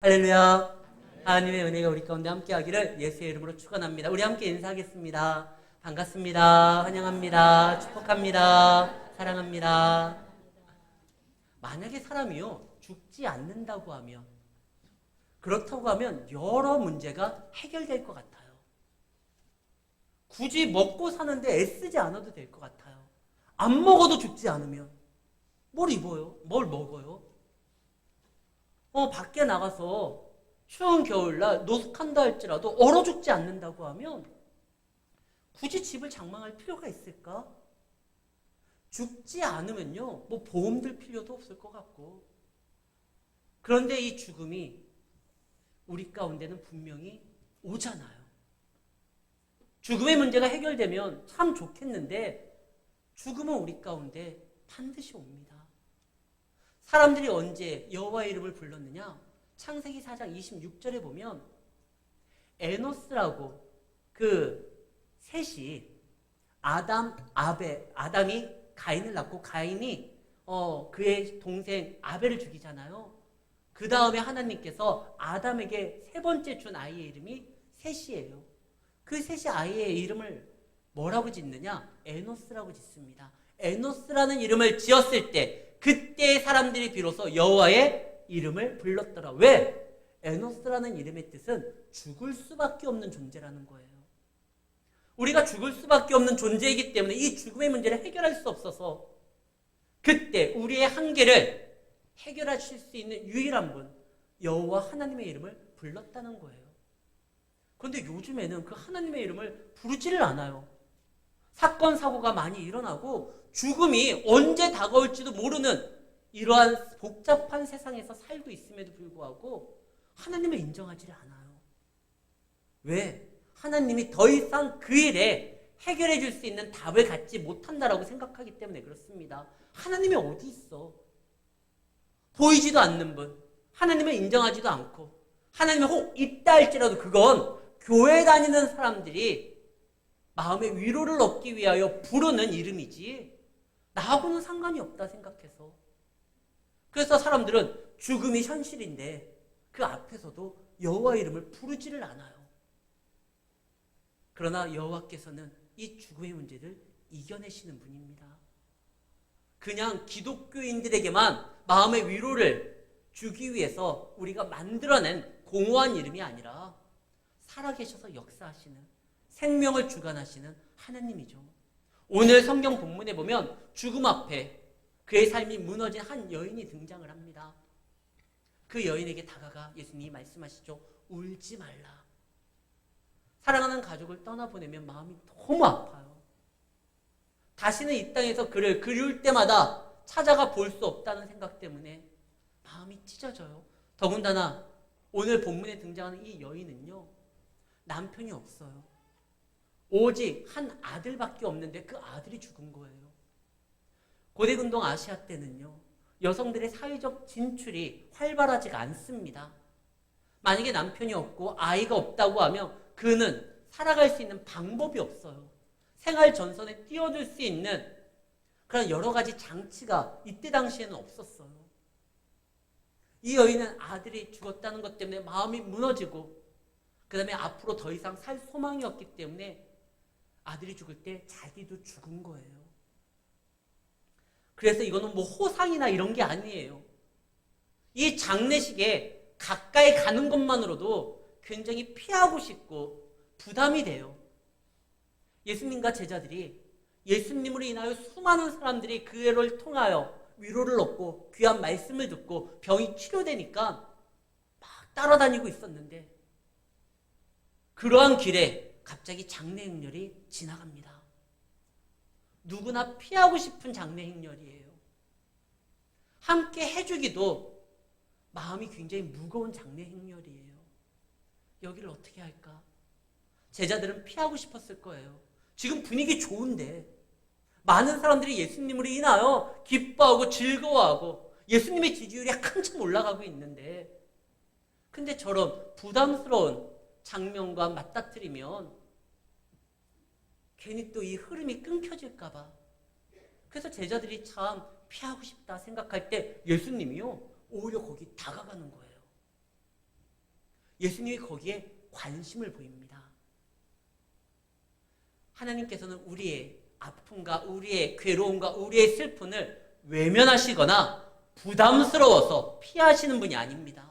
할렐루야. 하나님의 은혜가 우리 가운데 함께하기를 예수의 이름으로 축원합니다. 우리 함께 인사하겠습니다. 반갑습니다. 환영합니다. 축복합니다. 사랑합니다. 만약에 사람이요 죽지 않는다고 하면, 그렇다고 하면 여러 문제가 해결될 것 같아요. 굳이 먹고 사는데 애쓰지 않아도 될 것 같아요. 안 먹어도 죽지 않으면 뭘 입어요? 뭘 먹어요? 밖에 나가서 추운 겨울날 노숙한다 할지라도 얼어 죽지 않는다고 하면 굳이 집을 장만할 필요가 있을까? 죽지 않으면요, 뭐 보험 들 필요도 없을 것 같고. 그런데 이 죽음이 우리 가운데는 분명히 오잖아요. 죽음의 문제가 해결되면 참 좋겠는데 죽음은 우리 가운데 반드시 옵니다. 사람들이 언제 여호와의 이름을 불렀느냐? 창세기 4장 26절에 보면 에노스라고 그 셋이 아담이 가인을 낳고 가인이 그의 동생 아벨을 죽이잖아요. 그 다음에 하나님께서 아담에게 세 번째 준 아이의 이름이 셋이에요. 그 셋이 아이의 이름을 뭐라고 짓느냐? 에노스라고 짓습니다. 에노스라는 이름을 지었을 때 그때 사람들이 비로소 여호와의 이름을 불렀더라. 왜? 에노스라는 이름의 뜻은 죽을 수밖에 없는 존재라는 거예요. 우리가 죽을 수밖에 없는 존재이기 때문에 이 죽음의 문제를 해결할 수 없어서 그때 우리의 한계를 해결하실 수 있는 유일한 분, 여호와 하나님의 이름을 불렀다는 거예요. 그런데 요즘에는 그 하나님의 이름을 부르지를 않아요. 사건 사고가 많이 일어나고 죽음이 언제 다가올지도 모르는 이러한 복잡한 세상에서 살고 있음에도 불구하고 하나님을 인정하지 않아요. 왜? 하나님이 더 이상 그 일에 해결해 줄 수 있는 답을 갖지 못한다라고 생각하기 때문에 그렇습니다. 하나님이 어디 있어? 보이지도 않는 분, 하나님을 인정하지도 않고, 하나님이 혹 있다 할지라도 그건 교회 다니는 사람들이 마음의 위로를 얻기 위하여 부르는 이름이지 나하고는 상관이 없다 생각해서. 그래서 사람들은 죽음이 현실인데 그 앞에서도 여호와 이름을 부르지를 않아요. 그러나 여호와께서는 이 죽음의 문제를 이겨내시는 분입니다. 그냥 기독교인들에게만 마음의 위로를 주기 위해서 우리가 만들어낸 공허한 이름이 아니라 살아계셔서 역사하시는, 생명을 주관하시는 하나님이죠. 오늘 성경 본문에 보면 죽음 앞에 그의 삶이 무너진 한 여인이 등장을 합니다. 그 여인에게 다가가 예수님이 말씀하시죠. 울지 말라. 사랑하는 가족을 떠나보내면 마음이 너무 아파요. 다시는 이 땅에서 그를 그리울 때마다 찾아가 볼 수 없다는 생각 때문에 마음이 찢어져요. 더군다나 오늘 본문에 등장하는 이 여인은요, 남편이 없어요. 오직 한 아들밖에 없는데 그 아들이 죽은 거예요. 고대근동 아시아 때는요, 여성들의 사회적 진출이 활발하지가 않습니다. 만약에 남편이 없고 아이가 없다고 하면 그는 살아갈 수 있는 방법이 없어요. 생활 전선에 뛰어들 수 있는 그런 여러 가지 장치가 이때 당시에는 없었어요. 이 여인은 아들이 죽었다는 것 때문에 마음이 무너지고, 그 다음에 앞으로 더 이상 살 소망이 없기 때문에 아들이 죽을 때 자기도 죽은 거예요. 그래서 이거는 뭐 호상이나 이런 게 아니에요. 이 장례식에 가까이 가는 것만으로도 굉장히 피하고 싶고 부담이 돼요. 예수님과 제자들이, 예수님으로 인하여 수많은 사람들이 그 애를 통하여 위로를 얻고 귀한 말씀을 듣고 병이 치료되니까 막 따라다니고 있었는데, 그러한 길에 갑자기 장례 행렬이 지나갑니다. 누구나 피하고 싶은 장례 행렬이에요. 함께 해주기도 마음이 굉장히 무거운 장례 행렬이에요. 여기를 어떻게 할까? 제자들은 피하고 싶었을 거예요. 지금 분위기 좋은데 많은 사람들이 예수님으로 인하여 기뻐하고 즐거워하고 예수님의 지지율이 한참 올라가고 있는데, 근데 저런 부담스러운 장면과 맞닥뜨리면 괜히 또 이 흐름이 끊겨질까 봐. 그래서 제자들이 참 피하고 싶다 생각할 때 예수님이요, 오히려 거기 다가가는 거예요. 예수님이 거기에 관심을 보입니다. 하나님께서는 우리의 아픔과 우리의 괴로움과 우리의 슬픔을 외면하시거나 부담스러워서 피하시는 분이 아닙니다.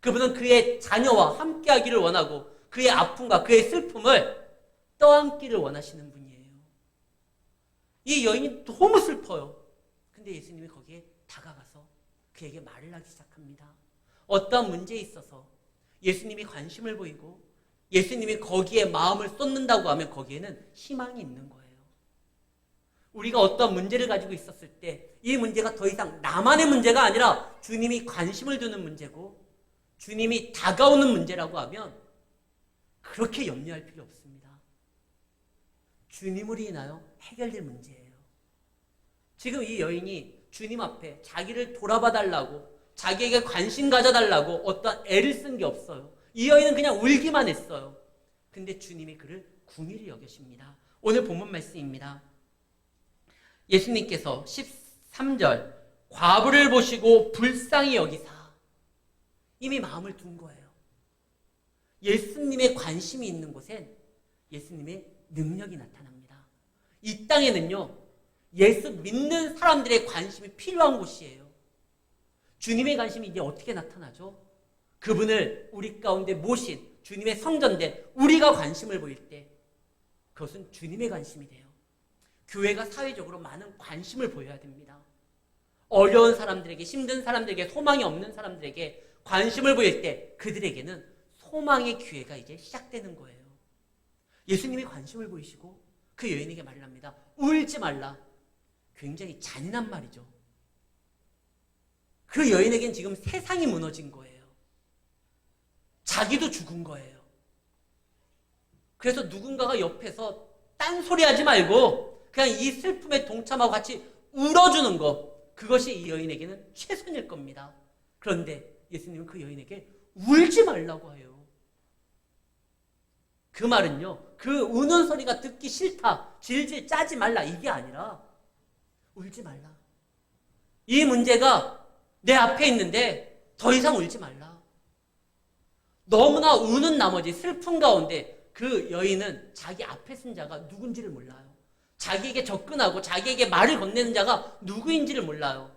그분은 그의 자녀와 함께하기를 원하고 그의 아픔과 그의 슬픔을 떠안기를 원하시는 분이에요. 이 여인이 너무 슬퍼요. 근데 예수님이 거기에 다가가서 그에게 말을 하기 시작합니다. 어떤 문제에 있어서 예수님이 관심을 보이고 예수님이 거기에 마음을 쏟는다고 하면 거기에는 희망이 있는 거예요. 우리가 어떤 문제를 가지고 있었을 때 이 문제가 더 이상 나만의 문제가 아니라 주님이 관심을 두는 문제고 주님이 다가오는 문제라고 하면 그렇게 염려할 필요 없습니다. 주님으로 인하여 해결될 문제예요. 지금 이 여인이 주님 앞에 자기를 돌아봐 달라고 자기에게 관심 가져달라고 어떤 애를 쓴 게 없어요. 이 여인은 그냥 울기만 했어요. 근데 주님이 그를 궁일히 여기십니다. 오늘 본문 말씀입니다. 예수님께서 13절 과부를 보시고 불쌍히 여기사 이미 마음을 둔 거예요. 예수님의 관심이 있는 곳엔 예수님의 능력이 나타납니다. 이 땅에는요, 예수 믿는 사람들의 관심이 필요한 곳이에요. 주님의 관심이 이제 어떻게 나타나죠? 그분을 우리 가운데 모신 주님의 성전된 우리가 관심을 보일 때 그것은 주님의 관심이 돼요. 교회가 사회적으로 많은 관심을 보여야 됩니다. 어려운 사람들에게, 힘든 사람들에게, 소망이 없는 사람들에게 관심을 보일 때 그들에게는 소망의 기회가 이제 시작되는 거예요. 예수님이 관심을 보이시고 그 여인에게 말을 합니다. 울지 말라. 굉장히 잔인한 말이죠. 그 여인에겐 지금 세상이 무너진 거예요. 자기도 죽은 거예요. 그래서 누군가가 옆에서 딴소리 하지 말고 그냥 이 슬픔에 동참하고 같이 울어주는 것, 그것이 이 여인에게는 최선일 겁니다. 그런데 예수님은 그 여인에게 울지 말라고 해요. 그 말은요, 그 우는 소리가 듣기 싫다, 질질 짜지 말라, 이게 아니라 울지 말라. 이 문제가 내 앞에 있는데 더 이상 울지 말라. 너무나 우는 나머지 슬픔 가운데 그 여인은 자기 앞에 쓴 자가 누군지를 몰라요. 자기에게 접근하고 자기에게 말을 건네는 자가 누구인지를 몰라요.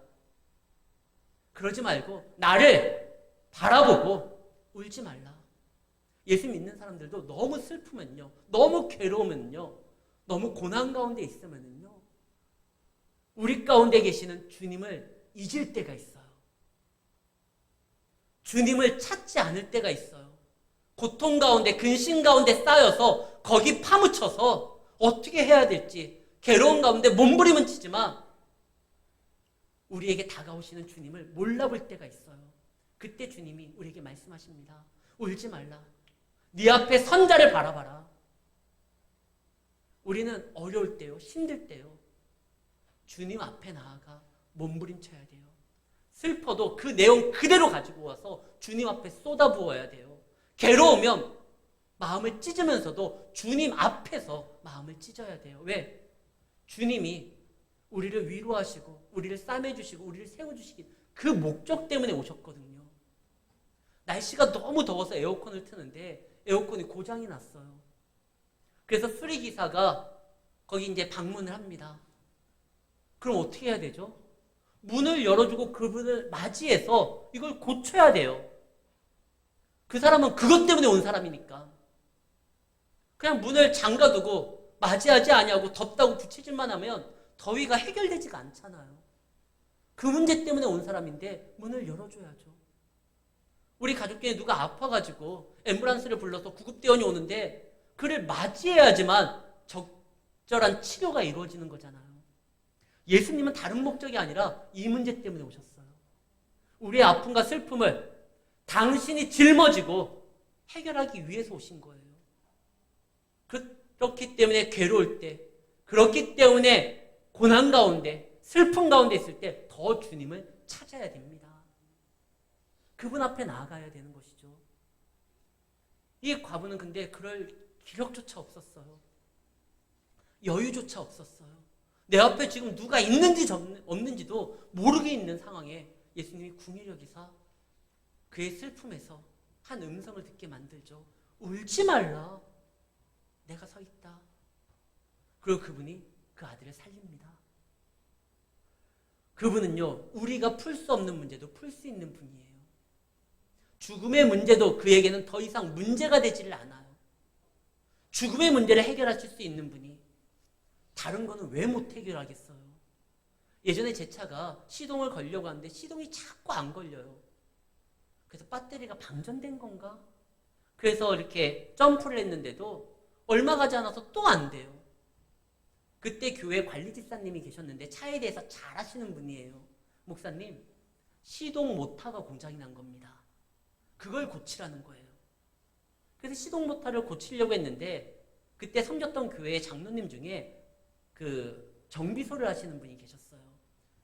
그러지 말고 나를 바라보고 울지 말라. 예수 믿는 사람들도 너무 슬프면요, 너무 괴로우면요, 너무 고난 가운데 있으면요, 우리 가운데 계시는 주님을 잊을 때가 있어요. 주님을 찾지 않을 때가 있어요. 고통 가운데, 근심 가운데 쌓여서 거기 파묻혀서 어떻게 해야 될지 괴로운 가운데 몸부림은 치지만 우리에게 다가오시는 주님을 몰라볼 때가 있어요. 그때 주님이 우리에게 말씀하십니다. 울지 말라. 네 앞에 선 자를 바라봐라. 우리는 어려울 때요, 힘들 때요, 주님 앞에 나아가 몸부림쳐야 돼요. 슬퍼도 그 내용 그대로 가지고 와서 주님 앞에 쏟아부어야 돼요. 괴로우면 마음을 찢으면서도 주님 앞에서 마음을 찢어야 돼요. 왜? 주님이 우리를 위로하시고 우리를 싸매주시고 우리를 세워주시기 그 목적 때문에 오셨거든요. 날씨가 너무 더워서 에어컨을 트는데 에어컨이 고장이 났어요. 그래서 수리기사가 거기 이제 방문을 합니다. 그럼 어떻게 해야 되죠? 문을 열어주고 그분을 맞이해서 이걸 고쳐야 돼요. 그 사람은 그것 때문에 온 사람이니까. 그냥 문을 잠가두고 맞이하지 아니하고 덥다고 부채질만 하면 더위가 해결되지가 않잖아요. 그 문제 때문에 온 사람인데 문을 열어줘야죠. 우리 가족 중에 누가 아파가지고 앰뷸런스를 불러서 구급대원이 오는데 그를 맞이해야지만 적절한 치료가 이루어지는 거잖아요. 예수님은 다른 목적이 아니라 이 문제 때문에 오셨어요. 우리의 아픔과 슬픔을 당신이 짊어지고 해결하기 위해서 오신 거예요. 그렇기 때문에 괴로울 때, 그렇기 때문에 고난 가운데, 슬픔 가운데 있을 때 더 주님을 찾아야 됩니다. 그분 앞에 나아가야 되는 것이죠. 이 과부는 근데 그럴 기력조차 없었어요. 여유조차 없었어요. 내 앞에 지금 누가 있는지 없는지도 모르게 있는 상황에 예수님이 궁히 여기사 그의 슬픔에서 한 음성을 듣게 만들죠. 울지 말라. 내가 서 있다. 그리고 그분이 그 아들을 살립니다. 그분은요, 우리가 풀 수 없는 문제도 풀 수 있는 분이에요. 죽음의 문제도 그에게는 더 이상 문제가 되지를 않아요. 죽음의 문제를 해결하실 수 있는 분이 다른 거는 왜 못 해결하겠어요? 예전에 제 차가 시동을 걸려고 하는데 시동이 자꾸 안 걸려요. 그래서 배터리가 방전된 건가? 그래서 이렇게 점프를 했는데도 얼마 가지 않아서 또 안 돼요. 그때 교회 관리집사님이 계셨는데 차에 대해서 잘 아시는 분이에요. 목사님, 시동 모터가 고장이 난 겁니다. 그걸 고치라는 거예요. 그래서 시동 모터를 고치려고 했는데 그때 섬겼던 교회의 장로님 중에 그 정비소를 하시는 분이 계셨어요.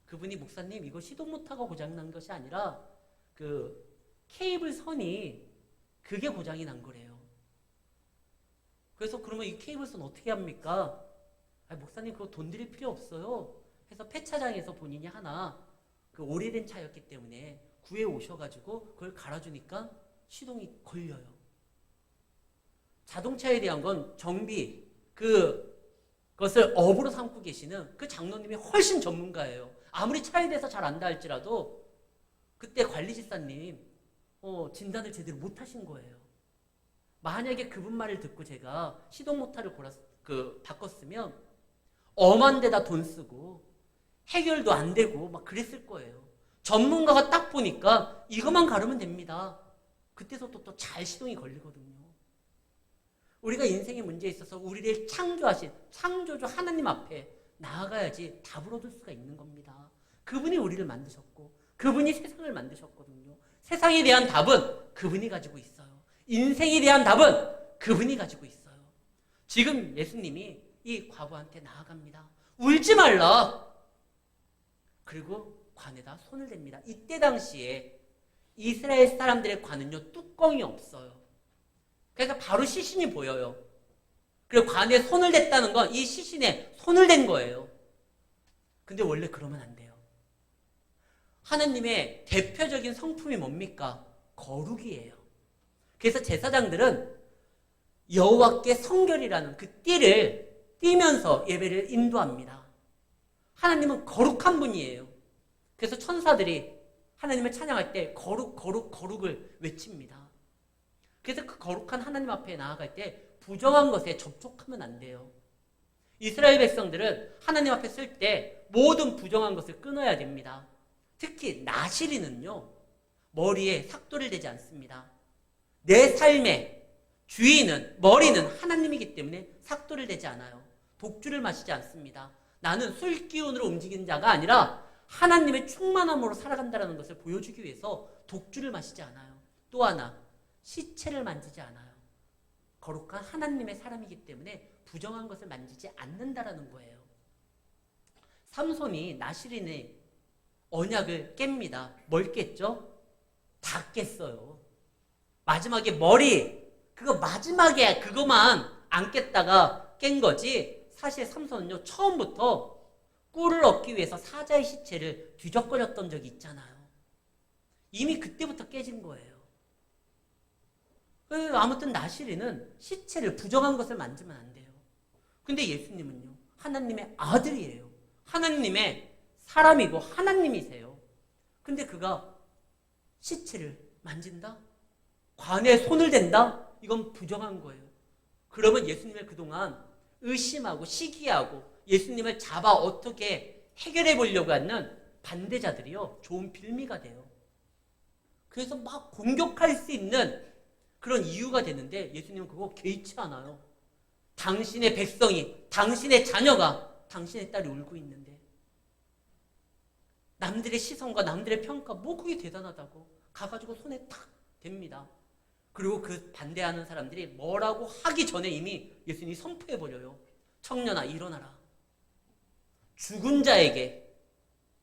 그분이 목사님, 이거 시동 모터가 고장 난 것이 아니라 그 케이블 선이 그게 고장이 난 거래요. 그래서 그러면 이 케이블 선 어떻게 합니까? 목사님 그거 돈 들일 필요 없어요. 해서 폐차장에서 본인이 하나 그 오래된 차였기 때문에 구해 오셔가지고 그걸 갈아주니까 시동이 걸려요. 자동차에 대한 건 정비 그것을 업으로 삼고 계시는 그 장로님이 훨씬 전문가예요. 아무리 차에 대해서 잘 안다 할지라도 그때 관리집사님 진단을 제대로 못 하신 거예요. 만약에 그분 말을 듣고 제가 시동 모터를 바꿨으면 엄한 데다 돈 쓰고 해결도 안 되고 막 그랬을 거예요. 전문가가 딱 보니까 이것만 가르면 됩니다. 그때부터 또 잘 시동이 걸리거든요. 우리가 인생의 문제에 있어서 우리를 창조하신 창조주 하나님 앞에 나아가야지 답을 얻을 수가 있는 겁니다. 그분이 우리를 만드셨고 그분이 세상을 만드셨거든요. 세상에 대한 답은 그분이 가지고 있어요. 인생에 대한 답은 그분이 가지고 있어요. 지금 예수님이 이 과부한테 나아갑니다. 울지 말라. 그리고 관에다 손을 댑니다. 이때 당시에 이스라엘 사람들의 관은요, 뚜껑이 없어요. 그래서 바로 시신이 보여요. 그리고 관에 손을 댔다는 건 이 시신에 손을 댄 거예요. 근데 원래 그러면 안 돼요. 하나님의 대표적인 성품이 뭡니까? 거룩이에요. 그래서 제사장들은 여호와께 성결이라는 그 띠를 띠면서 예배를 인도합니다. 하나님은 거룩한 분이에요. 그래서 천사들이 하나님을 찬양할 때 거룩, 거룩, 거룩을 외칩니다. 그래서 그 거룩한 하나님 앞에 나아갈 때 부정한 것에 접촉하면 안 돼요. 이스라엘 백성들은 하나님 앞에 쓸 때 모든 부정한 것을 끊어야 됩니다. 특히 나시리는요, 머리에 삭도를 대지 않습니다. 내 삶의 주인은, 머리는 하나님이기 때문에 삭도를 대지 않아요. 독주를 마시지 않습니다. 나는 술 기운으로 움직이는 자가 아니라 하나님의 충만함으로 살아간다는 것을 보여주기 위해서 독주를 마시지 않아요. 또 하나, 시체를 만지지 않아요. 거룩한 하나님의 사람이기 때문에 부정한 것을 만지지 않는다라는 거예요. 삼손이 나시린의 언약을 깹니다. 뭘 깼죠? 다 깼어요. 마지막에 머리, 그거 마지막에 그거만 안 깼다가 깬 거지. 사실 삼손은요, 처음부터 꿀을 얻기 위해서 사자의 시체를 뒤적거렸던 적이 있잖아요. 이미 그때부터 깨진 거예요. 아무튼 나시리는 시체를, 부정한 것을 만지면 안 돼요. 근데 예수님은요, 하나님의 아들이에요. 하나님의 사람이고 하나님이세요. 근데 그가 시체를 만진다? 관에 손을 댄다? 이건 부정한 거예요. 그러면 예수님을 그동안 의심하고 시기하고 예수님을 잡아 어떻게 해결해 보려고 하는 반대자들이요, 좋은 빌미가 돼요. 그래서 막 공격할 수 있는 그런 이유가 되는데 예수님은 그거 개의치 않아요. 당신의 백성이, 당신의 자녀가, 당신의 딸이 울고 있는데 남들의 시선과 남들의 평가, 뭐 그게 대단하다고 가가지고 손에 탁 댑니다. 그리고 그 반대하는 사람들이 뭐라고 하기 전에 이미 예수님이 선포해버려요. 청년아, 일어나라. 죽은 자에게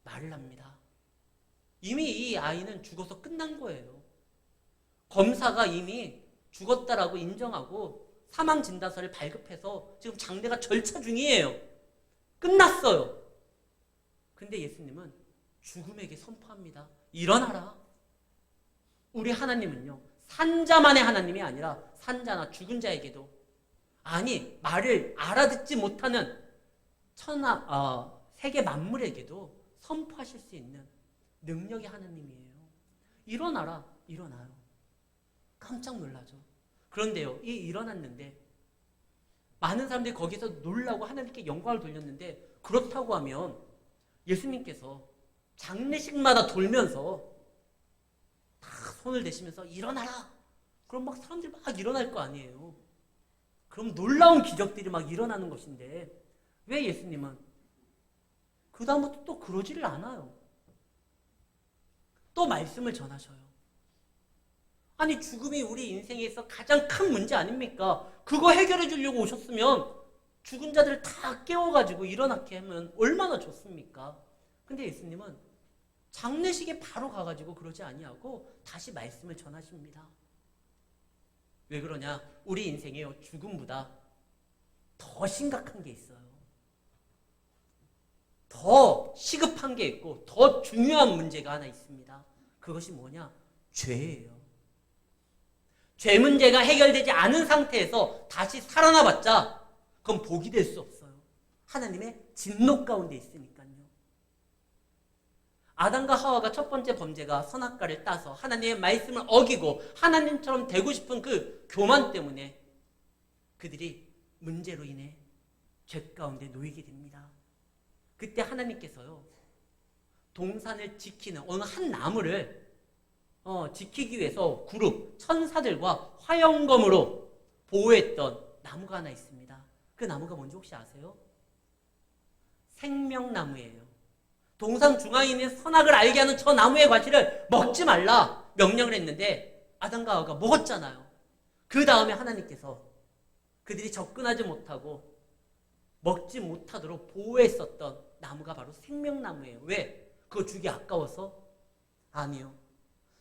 말을 합니다. 이미 이 아이는 죽어서 끝난 거예요. 검사가 이미 죽었다라고 인정하고 사망 진단서를 발급해서 지금 장례가 절차 중이에요. 끝났어요. 근데 예수님은 죽음에게 선포합니다. 일어나라. 우리 하나님은요, 산자만의 하나님이 아니라 산자나 죽은 자에게도, 아니 말을 알아듣지 못하는 세계 만물에게도 선포하실 수 있는 능력의 하나님이에요. 일어나라, 일어나요. 깜짝 놀라죠. 그런데요, 이 일어났는데 많은 사람들이 거기서 놀라고 하나님께 영광을 돌렸는데, 그렇다고 하면 예수님께서 장례식마다 돌면서 다 손을 대시면서 일어나라, 그럼 막 사람들이 막 일어날 거 아니에요. 그럼 놀라운 기적들이 막 일어나는 것인데, 왜 예수님은 그 다음부터 또 그러지를 않아요. 또 말씀을 전하셔요. 아니, 죽음이 우리 인생에서 가장 큰 문제 아닙니까? 그거 해결해 주려고 오셨으면 죽은 자들을 다 깨워가지고 일어나게 하면 얼마나 좋습니까? 근데 예수님은 장례식에 바로 가가지고 그러지 아니하고 다시 말씀을 전하십니다. 왜 그러냐? 우리 인생에요, 죽음보다 더 심각한 게 있어요. 더 시급한 게 있고 더 중요한 문제가 하나 있습니다. 그것이 뭐냐? 죄예요. 죄 문제가 해결되지 않은 상태에서 다시 살아나봤자 그건 복이 될 수 없어요. 하나님의 진노 가운데 있으니까요. 아담과 하와가 첫 번째 범죄가 선악과를 따서 하나님의 말씀을 어기고 하나님처럼 되고 싶은 그 교만 때문에 그들이 문제로 인해 죄 가운데 놓이게 됩니다. 그때 하나님께서요, 동산을 지키는 어느 한 나무를 지키기 위해서 그룹 천사들과 화영검으로 보호했던 나무가 하나 있습니다. 그 나무가 뭔지 혹시 아세요? 생명나무예요. 동산 중앙에 있는 선악을 알게 하는 저 나무의 과실을 먹지 말라 명령을 했는데 아담과 하와가 먹었잖아요. 그 다음에 하나님께서 그들이 접근하지 못하고 먹지 못하도록 보호했었던 나무가 바로 생명나무예요. 왜? 그거 주기 아까워서? 아니요.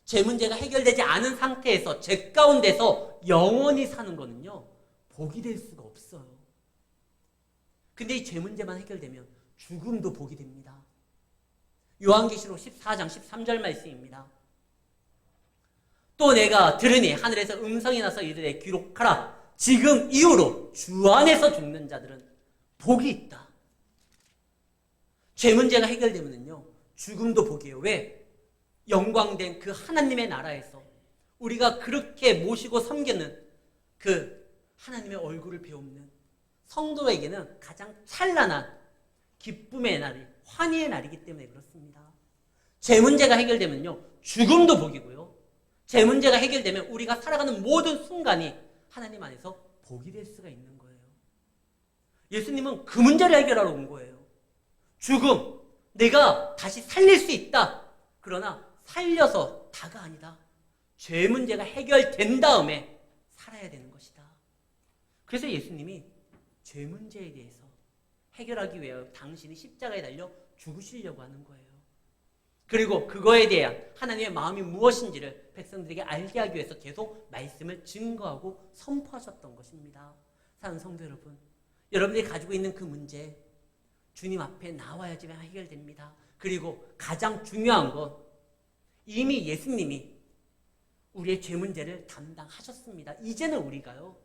죄 문제가 해결되지 않은 상태에서 죄 가운데서 영원히 사는 거는요, 복이 될 수가 없어요. 근데 이 죄 문제만 해결되면 죽음도 복이 됩니다. 요한계시록 14장 13절 말씀입니다. 또 내가 들으니 하늘에서 음성이 나서 이르되 기록하라. 지금 이후로 주 안에서 죽는 자들은 복이 있다. 죄 문제가 해결되면요, 죽음도 복이에요. 왜? 영광된 그 하나님의 나라에서 우리가 그렇게 모시고 섬기는 그 하나님의 얼굴을 배우는 성도에게는 가장 찬란한 기쁨의 날이, 환희의 날이기 때문에 그렇습니다. 죄 문제가 해결되면요, 죽음도 복이고요. 죄 문제가 해결되면 우리가 살아가는 모든 순간이 하나님 안에서 복이 될 수가 있는 거예요. 예수님은 그 문제를 해결하러 온 거예요. 죽음, 내가 다시 살릴 수 있다. 그러나 살려서 다가 아니다. 죄 문제가 해결된 다음에 살아야 되는 것이다. 그래서 예수님이 죄 문제에 대해서 해결하기 위해 당신이 십자가에 달려 죽으시려고 하는 거예요. 그리고 그거에 대한 하나님의 마음이 무엇인지를 백성들에게 알게 하기 위해서 계속 말씀을 증거하고 선포하셨던 것입니다. 사랑하는 성도 여러분, 여러분들이 가지고 있는 그 문제, 주님 앞에 나와야지만 해결됩니다. 그리고 가장 중요한 건 이미 예수님이 우리의 죄 문제를 담당하셨습니다. 이제는 우리가요,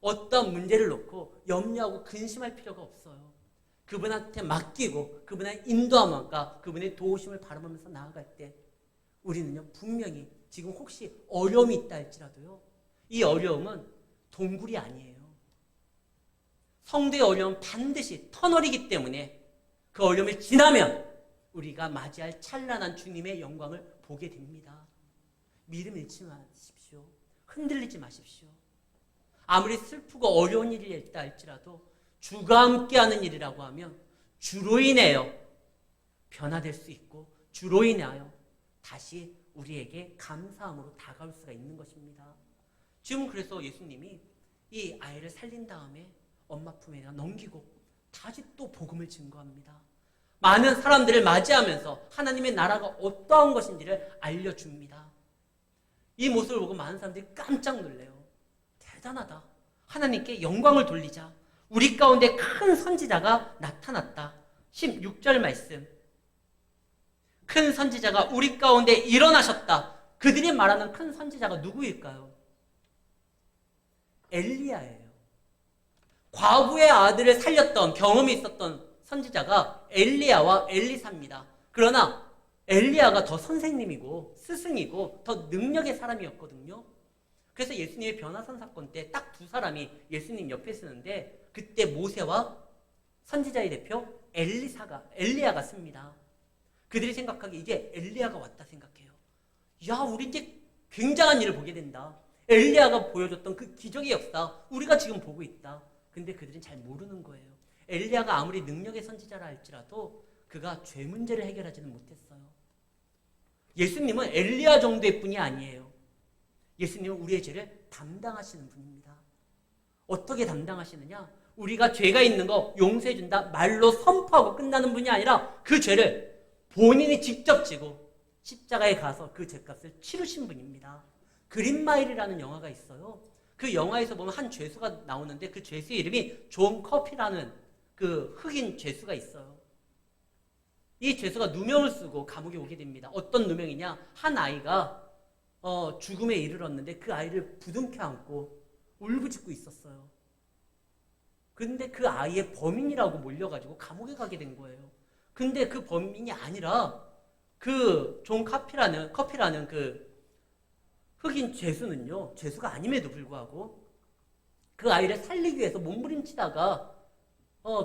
어떤 문제를 놓고 염려하고 근심할 필요가 없어요. 그분한테 맡기고 그분의 인도함과 그분의 도우심을 바라보면서 나아갈 때 우리는요, 분명히 지금 혹시 어려움이 있다 할지라도요, 이 어려움은 동굴이 아니에요. 성도의 어려움은 반드시 터널이기 때문에 그 어려움을 지나면 우리가 맞이할 찬란한 주님의 영광을 보게 됩니다. 믿음 잃지 마십시오. 흔들리지 마십시오. 아무리 슬프고 어려운 일이 있다 할지라도 주가 함께하는 일이라고 하면 주로 인하여 변화될 수 있고 주로 인하여 다시 우리에게 감사함으로 다가올 수가 있는 것입니다. 지금 그래서 예수님이 이 아이를 살린 다음에 엄마 품에 넘기고 다시 또 복음을 증거합니다. 많은 사람들을 맞이하면서 하나님의 나라가 어떠한 것인지를 알려줍니다. 이 모습을 보고 많은 사람들이 깜짝 놀래요. 대단하다. 하나님께 영광을 돌리자. 우리 가운데 큰 선지자가 나타났다. 16절 말씀. 큰 선지자가 우리 가운데 일어나셨다. 그들이 말하는 큰 선지자가 누구일까요? 엘리야예요. 과부의 아들을 살렸던 경험이 있었던 선지자가 엘리야와 엘리사입니다. 그러나 엘리야가 더 선생님이고 스승이고 더 능력의 사람이었거든요. 그래서 예수님의 변화산 사건 때 딱 두 사람이 예수님 옆에 쓰는데 그때 모세와 선지자의 대표 엘리야가 씁니다. 그들이 생각하기에 이제 엘리야가 왔다 생각해요. 야, 우리 이제 굉장한 일을 보게 된다. 엘리야가 보여줬던 그 기적의 역사 우리가 지금 보고 있다. 근데 그들은 잘 모르는 거예요. 엘리야가 아무리 능력의 선지자라 할지라도 그가 죄 문제를 해결하지는 못했어요. 예수님은 엘리야 정도의 분이 아니에요. 예수님은 우리의 죄를 담당하시는 분입니다. 어떻게 담당하시느냐? 우리가 죄가 있는 거 용서해준다 말로 선포하고 끝나는 분이 아니라 그 죄를 본인이 직접 지고 십자가에 가서 그 죄값을 치르신 분입니다. 그린마일이라는 영화가 있어요. 그 영화에서 보면 한 죄수가 나오는데 그 죄수의 이름이 존 커피라는 그 흑인 죄수가 있어요. 이 죄수가 누명을 쓰고 감옥에 오게 됩니다. 어떤 누명이냐? 한 아이가 죽음에 이르렀는데 그 아이를 부둥켜 안고 울부짖고 있었어요. 근데 그 아이의 범인이라고 몰려가지고 감옥에 가게 된 거예요. 근데 그 범인이 아니라 그 존 커피라는 그 흑인 죄수는요, 죄수가 아님에도 불구하고 그 아이를 살리기 위해서 몸부림치다가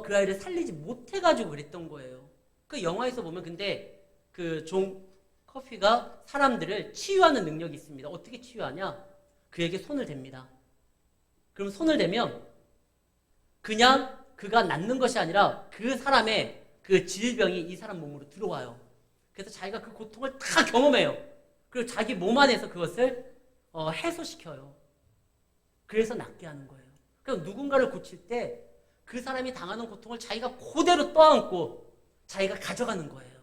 그 아이를 살리지 못해가지고 그랬던 거예요. 그 영화에서 보면 근데 그 존 커피가 사람들을 치유하는 능력이 있습니다. 어떻게 치유하냐? 그에게 손을 댑니다. 그럼 손을 대면 그냥 그가 낫는 것이 아니라 그 사람의 그 질병이 이 사람 몸으로 들어와요. 그래서 자기가 그 고통을 다 경험해요. 그리고 자기 몸 안에서 그것을 해소시켜요. 그래서 낫게 하는 거예요. 그럼 누군가를 고칠 때 그 사람이 당하는 고통을 자기가 그대로 떠안고 자기가 가져가는 거예요.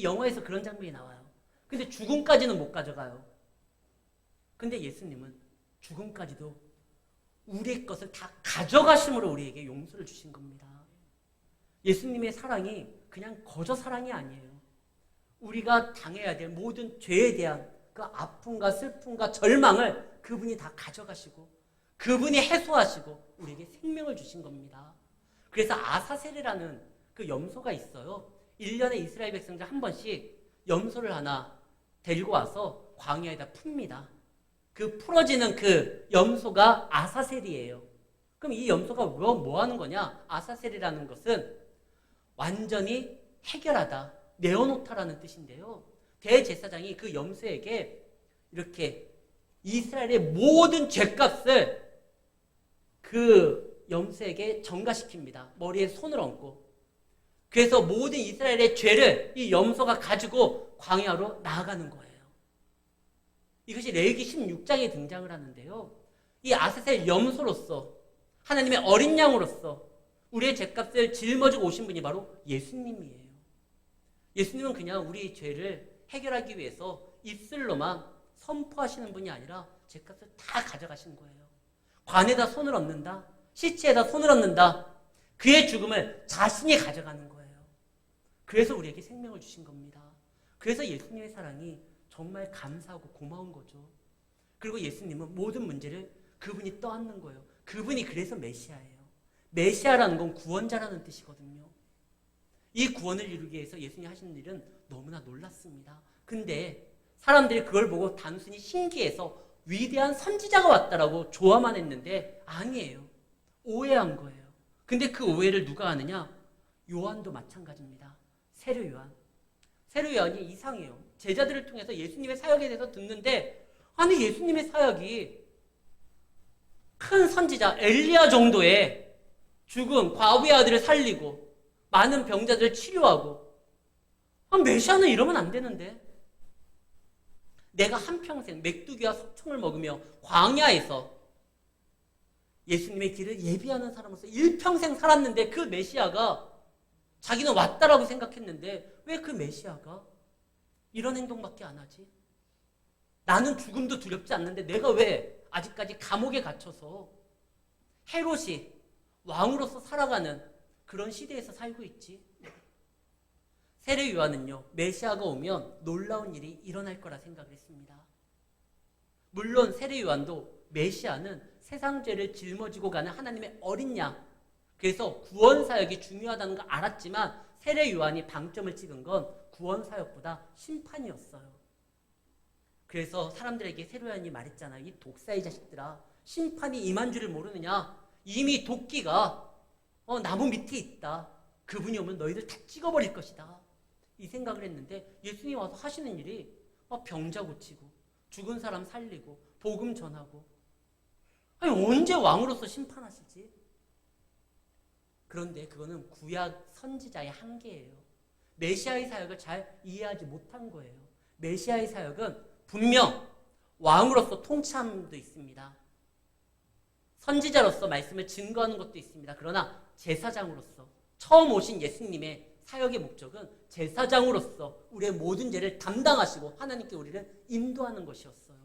영화에서 그런 장면이 나와요. 근데 죽음까지는 못 가져가요. 근데 예수님은 죽음까지도 우리의 것을 다 가져가심으로 우리에게 용서를 주신 겁니다. 예수님의 사랑이 그냥 거저 사랑이 아니에요. 우리가 당해야 될 모든 죄에 대한 그 아픔과 슬픔과 절망을 그분이 다 가져가시고 그분이 해소하시고 우리에게 생명을 주신 겁니다. 그래서 아사셀이라는 그 염소가 있어요. 1년에 이스라엘 백성들 한 번씩 염소를 하나 데리고 와서 광야에다 풉니다. 그 풀어지는 그 염소가 아사셀이에요. 그럼 이 염소가 뭐 하는 거냐? 아사셀이라는 것은 완전히 해결하다, 내어놓다라는 뜻인데요. 대제사장이 그 염소에게 이렇게 이스라엘의 모든 죄값을 그 염소에게 전가시킵니다. 머리에 손을 얹고. 그래서 모든 이스라엘의 죄를 이 염소가 가지고 광야로 나아가는 거예요. 이것이 레위기 16장에 등장을 하는데요. 이 아사셀 염소로서 하나님의 어린 양으로서 우리의 죄값을 짊어지고 오신 분이 바로 예수님이에요. 예수님은 그냥 우리의 죄를 해결하기 위해서 입술로만 선포하시는 분이 아니라 죄값을 다 가져가신 거예요. 관에다 손을 얹는다. 시체에다 손을 얹는다. 그의 죽음을 자신이 가져가는 거예요. 그래서 우리에게 생명을 주신 겁니다. 그래서 예수님의 사랑이 정말 감사하고 고마운 거죠. 그리고 예수님은 모든 문제를 그분이 떠안는 거예요. 그분이 그래서 메시아예요. 메시아라는 건 구원자라는 뜻이거든요. 이 구원을 이루기 위해서 예수님이 하시는 일은 너무나 놀랐습니다. 근데 사람들이 그걸 보고 단순히 신기해서 위대한 선지자가 왔다라고 좋아만 했는데 아니에요. 오해한 거예요. 근데 그 오해를 누가 하느냐? 요한도 마찬가지입니다. 세례 요한. 세례 요한이 이상해요. 제자들을 통해서 예수님의 사역에 대해서 듣는데 아니 예수님의 사역이 큰 선지자 엘리야 정도의 죽은 과부의 아들을 살리고 많은 병자들을 치료하고 메시아는 이러면 안 되는데 내가 한평생 메뚜기와 석청을 먹으며 광야에서 예수님의 길을 예비하는 사람으로서 일평생 살았는데 그 메시아가 자기는 왔다라고 생각했는데 왜 그 메시아가 이런 행동밖에 안 하지? 나는 죽음도 두렵지 않는데 내가 왜 아직까지 감옥에 갇혀서 헤롯이 왕으로서 살아가는 그런 시대에서 살고 있지? 세례 요한은요, 메시아가 오면 놀라운 일이 일어날 거라 생각을 했습니다. 물론 세례 요한도 메시아는 세상 죄를 짊어지고 가는 하나님의 어린 양, 그래서 구원 사역이 중요하다는 걸 알았지만 세례 요한이 방점을 찍은 건 구원 사역보다 심판이었어요. 그래서 사람들에게 세례 요한이 말했잖아요. 이 독사의 자식들아, 심판이 임한 줄을 모르느냐? 이미 도끼가 나무 밑에 있다. 그분이 오면 너희들 다 찍어버릴 것이다. 이 생각을 했는데 예수님이 와서 하시는 일이 병자 고치고 죽은 사람 살리고 복음 전하고, 아니 언제 왕으로서 심판하시지? 그런데 그거는 구약 선지자의 한계예요. 메시아의 사역을 잘 이해하지 못한 거예요. 메시아의 사역은 분명 왕으로서 통치함도 있습니다. 선지자로서 말씀을 증거하는 것도 있습니다. 그러나 제사장으로서 처음 오신 예수님의 사역의 목적은 제사장으로서 우리의 모든 죄를 담당하시고 하나님께 우리를 인도하는 것이었어요.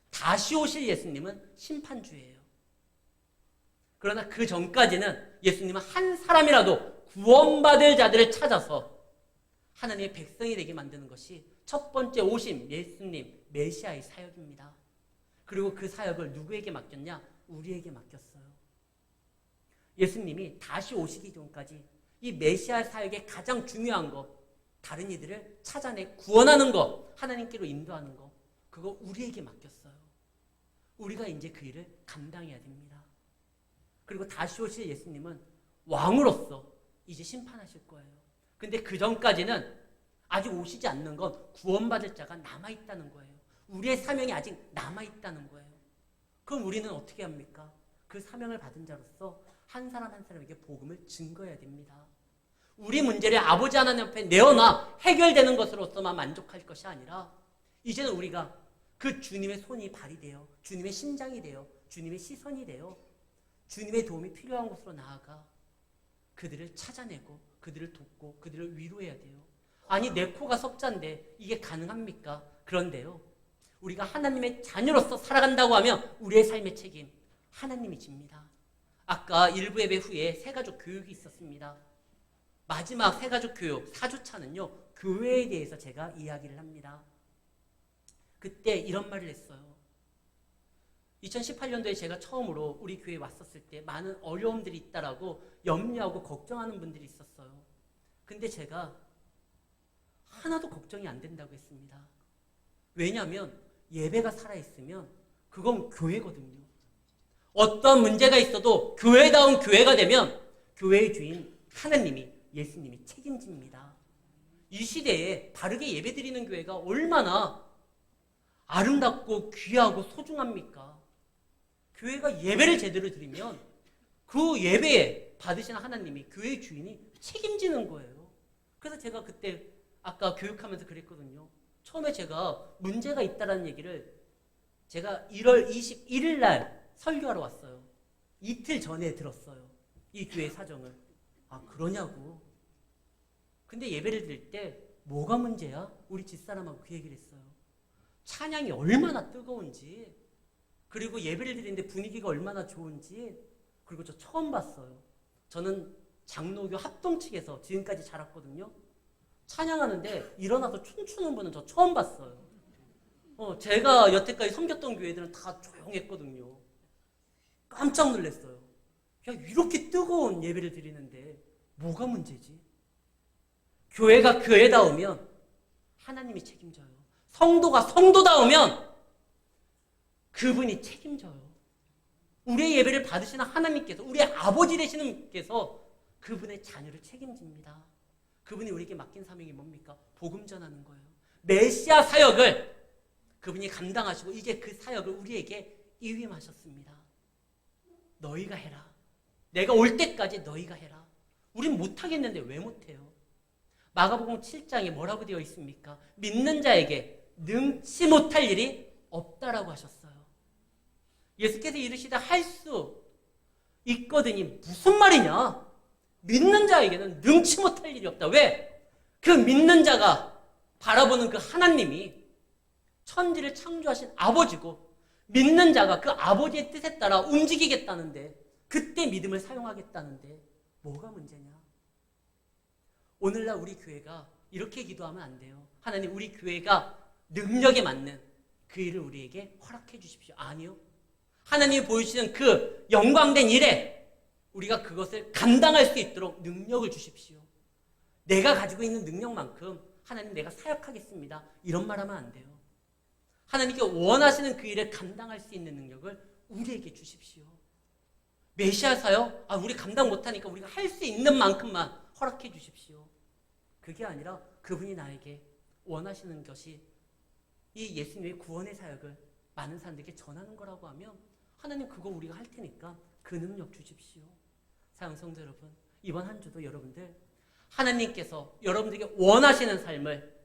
다시 오실 예수님은 심판주예요. 그러나 그 전까지는 예수님은 한 사람이라도 구원받을 자들을 찾아서 하나님의 백성이 되게 만드는 것이 첫 번째 오심 예수님 메시아의 사역입니다. 그리고 그 사역을 누구에게 맡겼냐? 우리에게 맡겼어요. 예수님이 다시 오시기 전까지 이 메시아 사역의 가장 중요한 것, 다른 이들을 찾아내 구원하는 것, 하나님께로 인도하는 것, 그거 우리에게 맡겼어요. 우리가 이제 그 일을 감당해야 됩니다. 그리고 다시 오실 예수님은 왕으로서 이제 심판하실 거예요. 근데 그 전까지는 아직 오시지 않는 건 구원받을 자가 남아있다는 거예요. 우리의 사명이 아직 남아있다는 거예요. 그럼 우리는 어떻게 합니까? 그 사명을 받은 자로서 한 사람 한 사람에게 복음을 증거해야 됩니다. 우리 문제를 아버지 하나님 앞에 내어놔 해결되는 것으로서만 만족할 것이 아니라 이제는 우리가 그 주님의 손이 발휘되어 주님의 심장이 되어 주님의 시선이 되어 주님의 도움이 필요한 곳으로 나아가 그들을 찾아내고 그들을 돕고 그들을 위로해야 돼요. 아니 내 코가 석자인데 이게 가능합니까? 그런데요, 우리가 하나님의 자녀로서 살아간다고 하면 우리의 삶의 책임 하나님이 집니다. 아까 일부 예배 후에 새가족 교육이 있었습니다. 마지막 새가족 교육 4주차는요 교회에 대해서 제가 이야기를 합니다. 그때 이런 말을 했어요. 2018년도에 제가 처음으로 우리 교회에 왔었을 때 많은 어려움들이 있다라고 염려하고 걱정하는 분들이 있었어요. 근데 제가 하나도 걱정이 안 된다고 했습니다. 왜냐하면 예배가 살아있으면 그건 교회거든요. 어떤 문제가 있어도 교회다운 교회가 되면 교회의 주인 하나님이 예수님이 책임집니다. 이 시대에 바르게 예배드리는 교회가 얼마나 아름답고 귀하고 소중합니까? 교회가 예배를 제대로 드리면 그 예배에 받으시는 하나님이 교회의 주인이 책임지는 거예요. 그래서 제가 그때 아까 교육하면서 그랬거든요. 처음에 제가 문제가 있다는 얘기를 제가 1월 21일 날 설교하러 왔어요. 이틀 전에 들었어요. 이 교회 사정을. 아 그러냐고. 근데 예배를 드릴 때 뭐가 문제야? 우리 집사람하고 그 얘기를 했어요. 찬양이 얼마나 뜨거운지, 그리고 예배를 드리는데 분위기가 얼마나 좋은지, 그리고 저 처음 봤어요. 저는 장로교 합동 측에서 지금까지 자랐거든요. 찬양하는데 일어나서 춤추는 분은 저 처음 봤어요. 제가 여태까지 섬겼던 교회들은 다 조용했거든요. 깜짝 놀랐어요. 야, 이렇게 뜨거운 예배를 드리는데 뭐가 문제지? 교회가 교회다우면 하나님이 책임져요. 성도가 성도다우면 그분이 책임져요. 우리의 예배를 받으시는 하나님께서, 우리의 아버지 되시는 분께서 그분의 자녀를 책임집니다. 그분이 우리에게 맡긴 사명이 뭡니까? 복음 전하는 거예요. 메시아 사역을 그분이 감당하시고 이제 그 사역을 우리에게 위임하셨습니다. 너희가 해라. 내가 올 때까지 너희가 해라. 우린 못하겠는데 왜 못해요? 마가복음 7장에 뭐라고 되어 있습니까? 믿는 자에게 능치 못할 일이 없다라고 하셨어요. 예수께서 이르시되 할 수 있거든이 무슨 말이냐? 믿는 자에게는 능치 못할 일이 없다. 왜? 그 믿는 자가 바라보는 그 하나님이 천지를 창조하신 아버지고 믿는 자가 그 아버지의 뜻에 따라 움직이겠다는데, 그때 믿음을 사용하겠다는데 뭐가 문제냐? 오늘날 우리 교회가 이렇게 기도하면 안 돼요. 하나님, 우리 교회가 능력에 맞는 그 일을 우리에게 허락해 주십시오. 아니요. 하나님이 보여주시는 그 영광된 일에 우리가 그것을 감당할 수 있도록 능력을 주십시오. 내가 가지고 있는 능력만큼 하나님, 내가 사역하겠습니다. 이런 말 하면 안 돼요. 하나님께 원하시는 그 일을 감당할 수 있는 능력을 우리에게 주십시오. 메시아 사역, 우리 감당 못하니까 우리가 할 수 있는 만큼만 허락해 주십시오. 그게 아니라 그분이 나에게 원하시는 것이 이 예수님의 구원의 사역을 많은 사람들에게 전하는 거라고 하면 하나님, 그거 우리가 할 테니까 그 능력 주십시오. 사랑하는 성도 여러분, 이번 한 주도 여러분들 하나님께서 여러분들에게 원하시는 삶을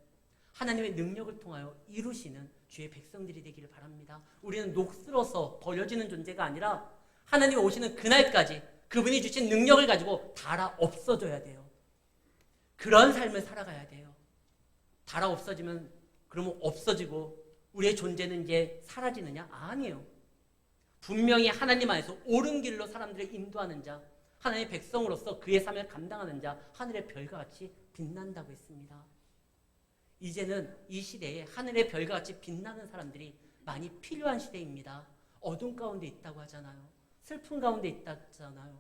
하나님의 능력을 통하여 이루시는 주의 백성들이 되기를 바랍니다. 우리는 녹슬어서 버려지는 존재가 아니라 하나님이 오시는 그날까지 그분이 주신 능력을 가지고 달아 없어져야 돼요. 그런 삶을 살아가야 돼요. 달아 없어지면 그러면 없어지고 우리의 존재는 이제 사라지느냐? 아니에요. 분명히 하나님 안에서 옳은 길로 사람들을 인도하는 자, 하나님의 백성으로서 그의 삶을 감당하는 자, 하늘의 별과 같이 빛난다고 했습니다. 이제는 이 시대에 하늘의 별과 같이 빛나는 사람들이 많이 필요한 시대입니다. 어둠 가운데 있다고 하잖아요. 슬픔 가운데 있다고 하잖아요.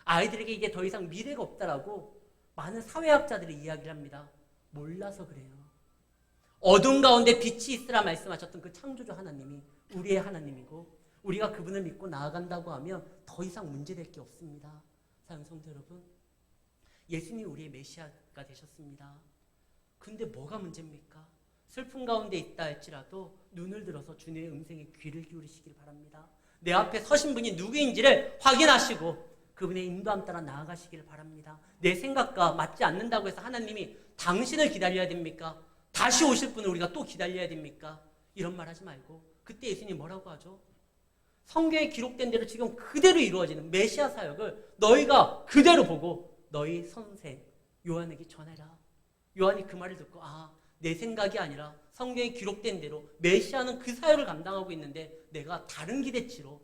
아이들에게 이제 더 이상 미래가 없다라고 많은 사회학자들이 이야기를 합니다. 몰라서 그래요. 어둠 가운데 빛이 있으라 말씀하셨던 그 창조주 하나님이 우리의 하나님이고 우리가 그분을 믿고 나아간다고 하면 더 이상 문제될 게 없습니다. 사랑하는 성도 여러분, 예수님이 우리의 메시아가 되셨습니다. 근데 뭐가 문제입니까? 슬픔 가운데 있다 할지라도 눈을 들어서 주님의 음성에 귀를 기울이시길 바랍니다. 내 앞에 서신 분이 누구인지를 확인하시고 그분의 인도함 따라 나아가시길 바랍니다. 내 생각과 맞지 않는다고 해서 하나님이 당신을 기다려야 됩니까? 다시 오실 분을 우리가 또 기다려야 됩니까? 이런 말 하지 말고 그때 예수님이 뭐라고 하죠? 성경에 기록된 대로 지금 그대로 이루어지는 메시아 사역을 너희가 그대로 보고 너희 선생 요한에게 전해라. 요한이 그 말을 듣고 내 생각이 아니라 성경에 기록된 대로 메시아는 그 사역을 감당하고 있는데 내가 다른 기대치로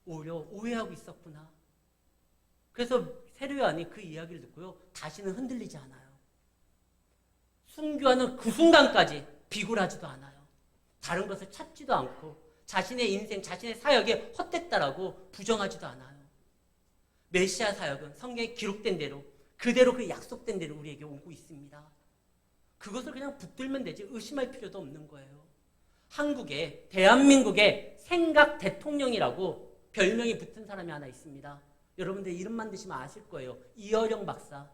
오히려 오해하고 있었구나. 그래서 세례 요한이 그 이야기를 듣고요, 다시는 흔들리지 않아요. 순교하는 그 순간까지 비굴하지도 않아요. 다른 것을 찾지도 않고 자신의 인생, 자신의 사역에 헛됐다라고 부정하지도 않아요. 메시아 사역은 성경에 기록된 대로 그대로 그 약속된 대로 우리에게 오고 있습니다. 그것을 그냥 붙들면 되지 의심할 필요도 없는 거예요. 한국에 대한민국의 생각 대통령이라고 별명이 붙은 사람이 하나 있습니다. 여러분들 이름만 드시면 아실 거예요. 이어령 박사.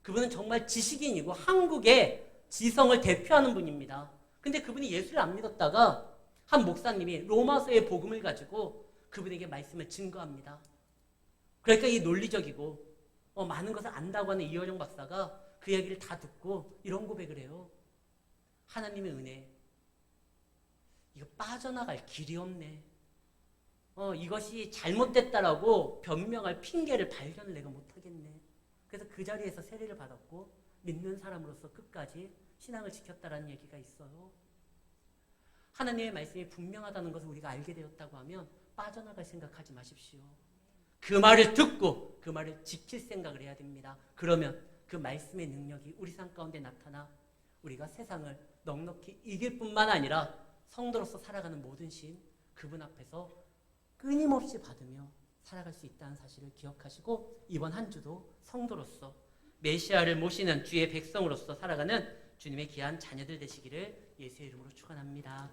그분은 정말 지식인이고 한국의 지성을 대표하는 분입니다. 근데 그분이 예수를 안 믿었다가 한 목사님이 로마서의 복음을 가지고 그분에게 말씀을 증거합니다. 그러니까 이 논리적이고 많은 것을 안다고 하는 이어령 박사가 그 얘기를 다 듣고 이런 고백을 해요. 하나님의 은혜, 이거 빠져나갈 길이 없네. 이것이 잘못됐다라고 변명할 핑계를 발견을 내가 못하겠네. 그래서 그 자리에서 세례를 받았고 믿는 사람으로서 끝까지 신앙을 지켰다라는 얘기가 있어요. 하나님의 말씀이 분명하다는 것을 우리가 알게 되었다고 하면 빠져나갈 생각하지 마십시오. 그 말을 듣고 그 말을 지킬 생각을 해야 됩니다. 그러면 그 말씀의 능력이 우리 삶 가운데 나타나 우리가 세상을 넉넉히 이길 뿐만 아니라 성도로서 살아가는 모든 신 그분 앞에서 끊임없이 받으며 살아갈 수 있다는 사실을 기억하시고 이번 한 주도 성도로서 메시아를 모시는 주의 백성으로서 살아가는 주님의 귀한 자녀들 되시기를 예수의 이름으로 축원합니다.